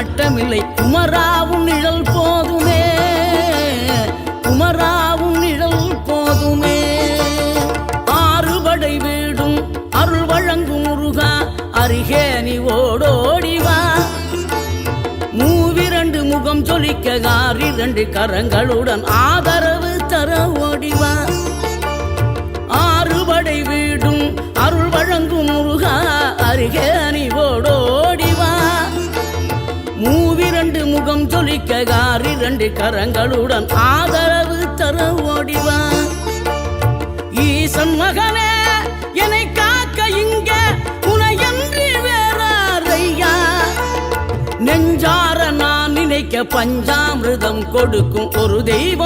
நாட்டமில்லை குமராவும் நிழல் போதுமே, குமராவும் நிழல் போதுமே. ஆறுபடை வீடும் அருள் வழங்கும் முருகா அருகே நீ ஓடோடிவா. மூவிரண்டு முகம் ஜொலிக்க ஆறிரண்டு கரங்களுடன் ஆதரவு தர ஓடிவா. ஆறுபடை வீடும் அருள் வழங்கும் முருகா அருகே நீ ஓடோடிவா. மூவிரண்டு முகம் ஜொலிக்க ஆறிரண்டு கரங்களுடன் ஆதரவு தர ஓடிவா. ஈசன் மகனே என்னை காக்க இங்க உனையன்றி வேறாரையா. நெஞ்சார நான் நினைக்க பஞ்சாமிர்தம் கொடுக்கும் ஒரு தெய்வம்